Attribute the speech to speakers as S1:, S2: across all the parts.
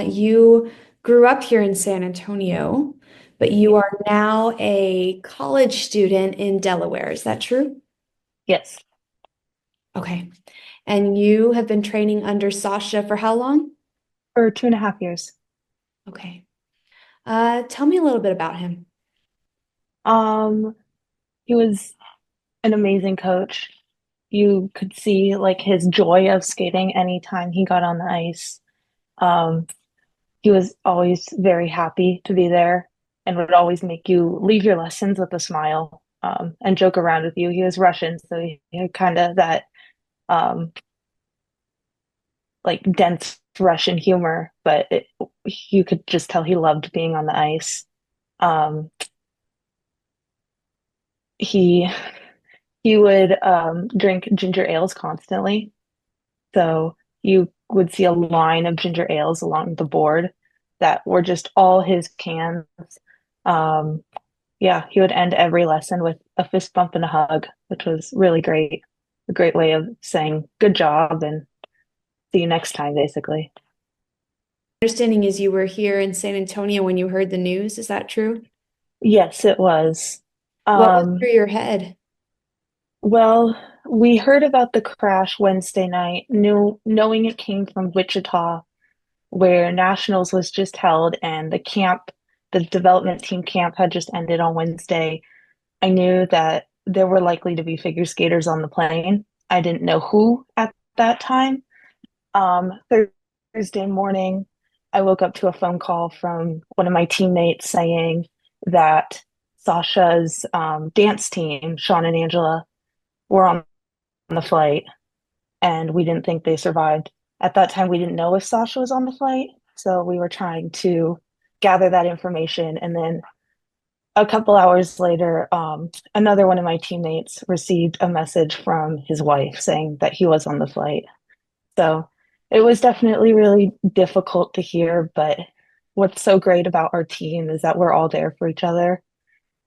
S1: You grew up here in San Antonio, but you
S2: Yeah.
S1: are now a college student in Delaware. Is that true?
S2: Yes,
S1: Okay. And you have been training under Sasha for how long?
S2: for 2.5 years.
S1: Okay. Tell me a little bit about him.
S2: Um, he was an amazing coach. You could see like his joy of skating anytime he got on the ice. Um, he was always very happy to be there and would always make you leave your lessons with a smile, and joke around with you. He was Russian, so he had kind of that um, like dense Russian humor, but you could just tell he loved being on the ice. Um, he he would drink ginger ales constantly. So you would see a line of ginger ales along the board that were just all his cans. Um, yeah, he would end every lesson with a fist bump and a hug, which was really great. A great way of saying good job and see you next time, basically.
S1: Understanding is you were here in San Antonio when you heard the news. Is that true?
S2: Yes, it was.
S1: What was
S2: Um,
S1: through your head?
S2: well, we heard about the crash Wednesday night, knowing it came from Wichita, where nationals was just held and the development team camp had just ended on Wednesday. I knew that there were likely to be figure skaters on the plane. I didn't know who at that time. Thursday morning, I woke up to a phone call from one of my teammates saying that Sasha's dance team, Sean and Angela, were on the flight and we didn't think they survived. At that time, we didn't know if Sasha was on the flight, so we were trying to gather that information. And then a couple hours later, another one of my teammates received a message from his wife saying that he was on the flight. So it was definitely really difficult to hear, but what's so great about our team is that we're all there for each other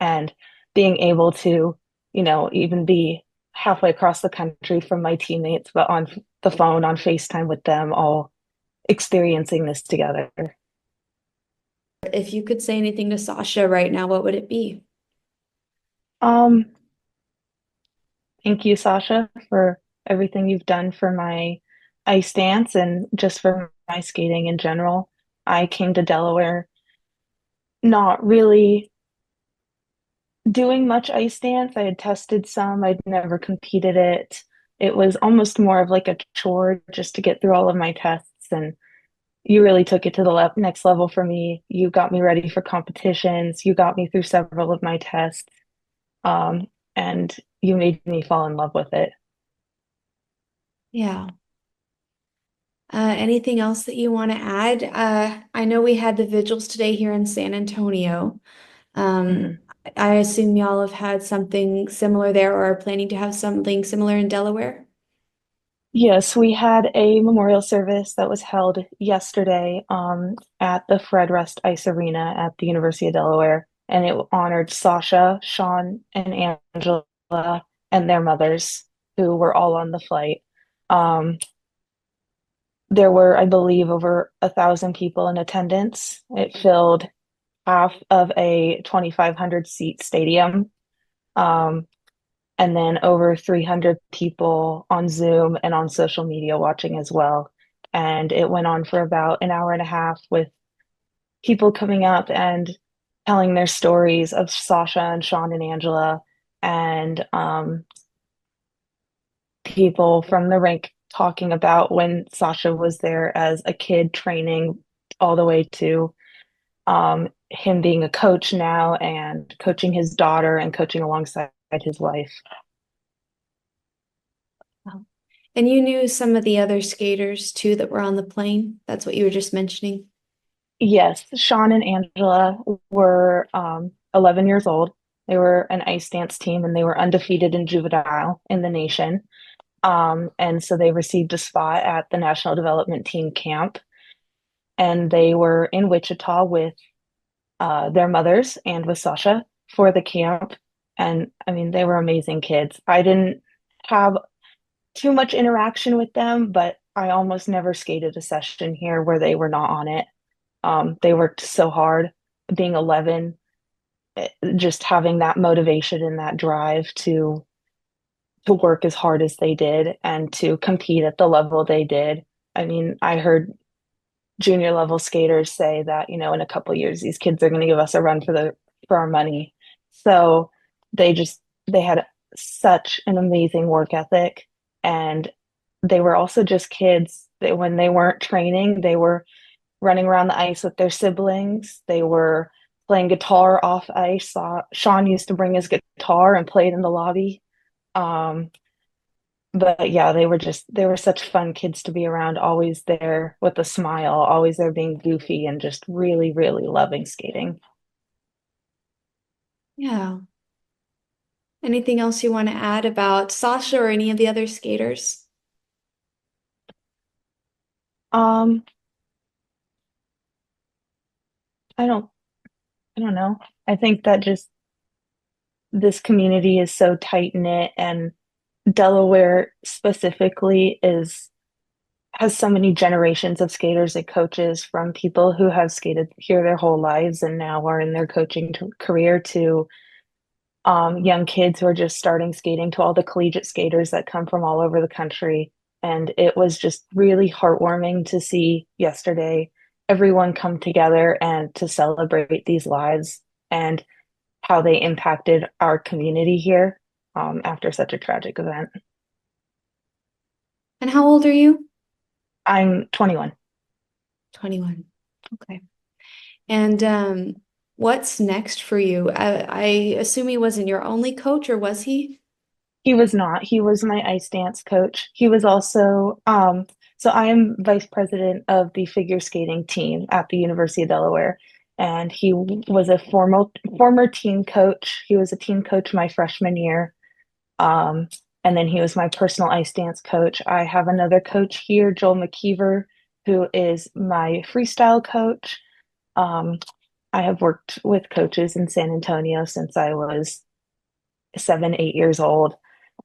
S2: and being able to, even be halfway across the country from my teammates, but on the phone, on FaceTime with them, all experiencing this together.
S1: If you could say anything to Sasha right now, what would it be?
S2: Um, Thank you, Sasha, for everything you've done for my ice dance and just for my skating in general. I came to Delaware not really doing much ice dance. I had tested some, I'd never competed it. It was almost more of like a chore just to get through all of my tests. And you really took it to the next level for me. You got me ready for competitions. You got me through several of my tests. Um, and you made me fall in love with it.
S1: Yeah. Anything else that you want to add? I know we had the vigils today here in San Antonio. Um,
S2: Mhm.
S1: I assume y'all have had something similar there or are planning to have something similar in Delaware.
S2: Yes, we had a memorial service that was held yesterday at the Fred Rust Ice Arena at the University of Delaware, and it honored Sasha, Sean, and Angela and their mothers who were all on the flight. Um, there were, I believe, over 1,000 people in attendance. It filled half of a 2,500 seat stadium. Um, and then over 300 people on Zoom and on social media watching as well. And it went on for about an hour and a half with people coming up and telling their stories of Sasha and Sean and Angela, and people from the rink talking about when Sasha was there as a kid training all the way to him being a coach now and coaching his daughter and coaching alongside his wife.
S1: Wow. And you knew some of the other skaters too that were on the plane. That's what you were just mentioning.
S2: Yes, Sean and Angela were 11 years old. They were an ice dance team and they were undefeated in juvenile in the nation. And so they received a spot at the National Development Team camp. And they were in Wichita with their mothers and with Sasha for the camp. And I mean, they were amazing kids. I didn't have too much interaction with them, but I almost never skated a session here where they were not on it. They worked so hard. Being 11, just having that motivation and that drive to work as hard as they did and to compete at the level they did. I mean, I heard junior level skaters say that, in a couple years, these kids are going to give us a run for our money. So they had such an amazing work ethic, and they were also just kids. When they weren't training, they were running around the ice with their siblings. They were playing guitar off ice. Sean used to bring his guitar and play it in the lobby. Um, but yeah, they were such fun kids to be around, always there with a smile, always there being goofy and just really, really loving skating.
S1: Yeah. Anything else you want to add about Sasha or any of the other skaters?
S2: Um, I don't I don't know. I think that just this community is so tight knit, and Delaware specifically is has so many generations of skaters and coaches, from people who have skated here their whole lives and now are in their coaching career, to young kids who are just starting skating, to all the collegiate skaters that come from all over the country. And it was just really heartwarming to see yesterday everyone come together and to celebrate these lives and how they impacted our community here after such a tragic event.
S1: And how old are you?
S2: I'm 21.
S1: 21. Okay. And what's next for you? I assume he wasn't your only coach, or was he?
S2: He was not. He was my ice dance coach. He was also, so I am vice president of the figure skating team at the University of Delaware. And he was a former team coach. He was a team coach my freshman year. Um, and then he was my personal ice dance coach. I have another coach here, Joel McKeever, who is my freestyle coach. Um, I have worked with coaches in San Antonio since I was 7, 8 years old.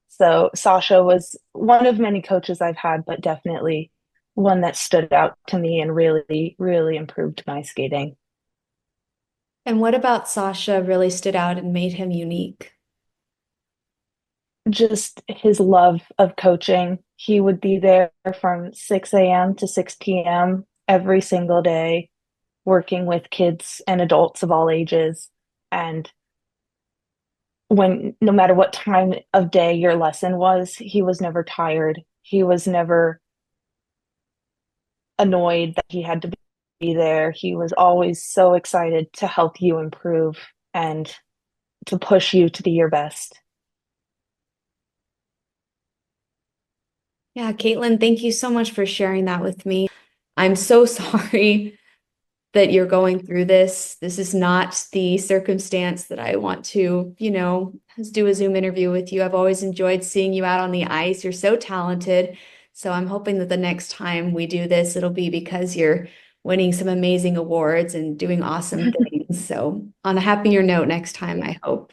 S2: So Sasha was one of many coaches I've had, but definitely one that stood out to me and really, really improved my skating.
S1: And what about Sasha really stood out and made him unique?
S2: Just his love of coaching. He would be there from 6 a.m. to 6 p.m. every single day, working with kids and adults of all ages. And no matter what time of day your lesson was, he was never tired. He was never annoyed that he had to be there. He was always so excited to help you improve and to push you to be your best.
S1: Yeah, Kaitlin, thank you so much for sharing that with me. I'm so sorry that you're going through this. This is not the circumstance that I want to, do a Zoom interview with you. I've always enjoyed seeing you out on the ice. You're so talented. So I'm hoping that the next time we do this, it'll be because you're winning some amazing awards and doing awesome things. So on a happier note next time, I hope.